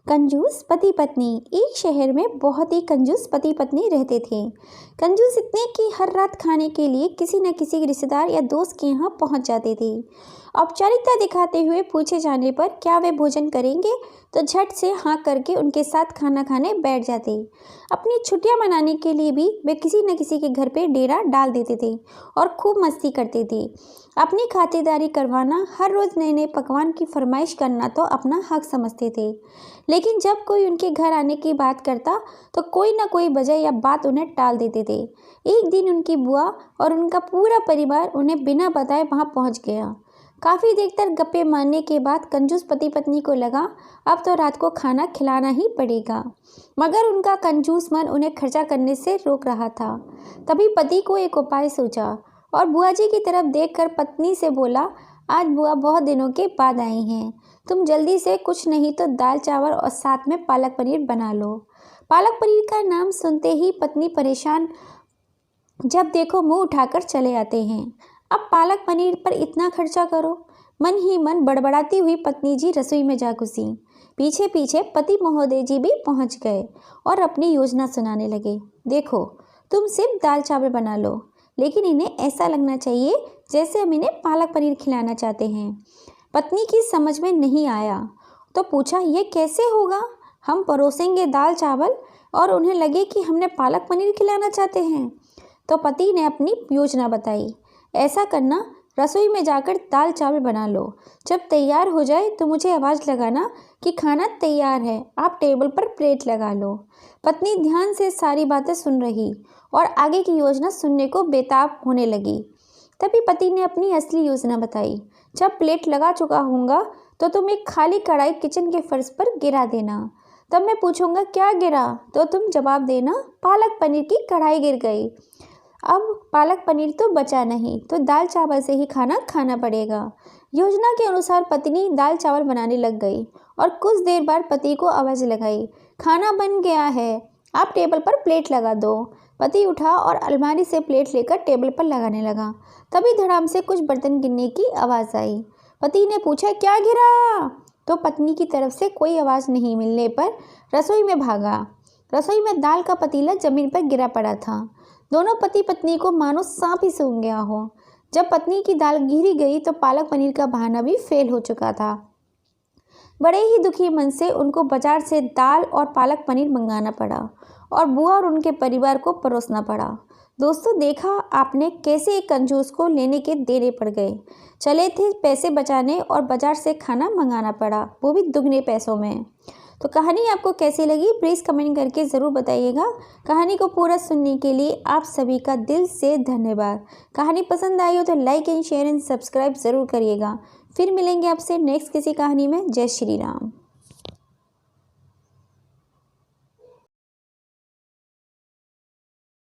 कंजूस पति पत्नी। एक शहर में बहुत ही कंजूस पति पत्नी रहते थे। कंजूस इतने कि हर रात खाने के लिए किसी न किसी रिश्तेदार या दोस्त के यहाँ पहुँच जाते थे। औपचारिकता दिखाते हुए पूछे जाने पर क्या वे भोजन करेंगे तो झट से हाँ करके उनके साथ खाना खाने बैठ जाते। अपनी छुट्टियां मनाने के लिए भी वे किसी न किसी के घर पे डेरा डाल देते थे और खूब मस्ती करते थे। अपनी खातिरदारी करवाना, हर रोज़ नए नए पकवान की फरमाइश करना तो अपना हक समझते थे। लेकिन जब कोई उनके घर आने की बात करता तो कोई ना कोई वजह या बात उन्हें टाल देते थे। एक दिन उनकी बुआ और उनका पूरा परिवार उन्हें बिना बताए वहां पहुंच गया। काफ़ी देर तक गप्पे मारने के बाद कंजूस पति पत्नी को लगा अब तो रात को खाना खिलाना ही पड़ेगा, मगर उनका कंजूस मन उन्हें खर्चा करने से रोक रहा था। तभी पति को एक उपाय सोचा और बुआ जी की तरफ देखकर पत्नी से बोला, आज बुआ बहुत दिनों के बाद आई हैं, तुम जल्दी से कुछ नहीं तो दाल चावल और साथ में पालक पनीर बना लो। पालक पनीर का नाम सुनते ही पत्नी परेशान, जब देखो मुंह उठाकर चले आते हैं। अब पालक पनीर पर इतना खर्चा करो। मन ही मन बड़बड़ाती हुई पत्नी जी रसोई में जा घुसी। पीछे पीछे पति महोदय जी भी पहुंच गए और अपनी योजना सुनाने लगे। देखो, तुम सिर्फ दाल चावल बना लो, लेकिन इन्हें ऐसा लगना चाहिए जैसे हम इन्हें पालक पनीर खिलाना चाहते हैं। पत्नी की समझ में नहीं आया तो पूछा, ये कैसे होगा? हम परोसेंगे दाल चावल और उन्हें लगे कि हमने पालक पनीर खिलाना चाहते हैं। तो पति ने अपनी योजना बताई, ऐसा करना, रसोई में जाकर दाल चावल बना लो। जब तैयार हो जाए तो मुझे आवाज़ लगाना कि खाना तैयार है, आप टेबल पर प्लेट लगा लो। पत्नी ध्यान से सारी बातें सुन रही और आगे की योजना सुनने को बेताब होने लगी। तभी पति ने अपनी असली योजना बताई, जब प्लेट लगा चुका होऊंगा तो तुम एक खाली कढ़ाई किचन के फर्श पर गिरा देना। तब मैं पूछूंगा क्या गिरा, तो तुम जवाब देना, पालक पनीर की कढ़ाई गिर गई। अब पालक पनीर तो बचा नहीं, तो दाल चावल से ही खाना खाना पड़ेगा। योजना के अनुसार पत्नी दाल चावल बनाने लग गई और कुछ देर बाद पति को आवाज़ लगाई, खाना बन गया है, आप टेबल पर प्लेट लगा दो। पति उठा और अलमारी से प्लेट लेकर टेबल पर लगाने लगा। तभी धड़ाम से कुछ बर्तन गिरने की आवाज़ आई। पति ने पूछा, क्या गिरा? तो पत्नी की तरफ से कोई आवाज़ नहीं मिलने पर रसोई में भागा। रसोई में दाल का पतीला जमीन पर गिरा पड़ा था। दोनों पति पत्नी को मानो सांप ही सूंघ गया हो। जब पत्नी की दाल गिरी गई तो पालक पनीर का बहाना भी फेल हो चुका था। बड़े ही दुखी मन से उनको बाजार से दाल और पालक पनीर मंगाना पड़ा और बुआ और उनके परिवार को परोसना पड़ा। दोस्तों, देखा आपने कैसे एक कंजूस को लेने के देने पड़ गए। चले थे पैसे बचाने और बाजार से खाना मंगाना पड़ा, वो भी दुगने पैसों में। तो कहानी आपको कैसी लगी प्लीज़ कमेंट करके ज़रूर बताइएगा। कहानी को पूरा सुनने के लिए आप सभी का दिल से धन्यवाद। कहानी पसंद आई हो तो like and share and subscribe ज़रूर करिएगा। फिर मिलेंगे आपसे नेक्स्ट किसी कहानी में। जय श्री राम।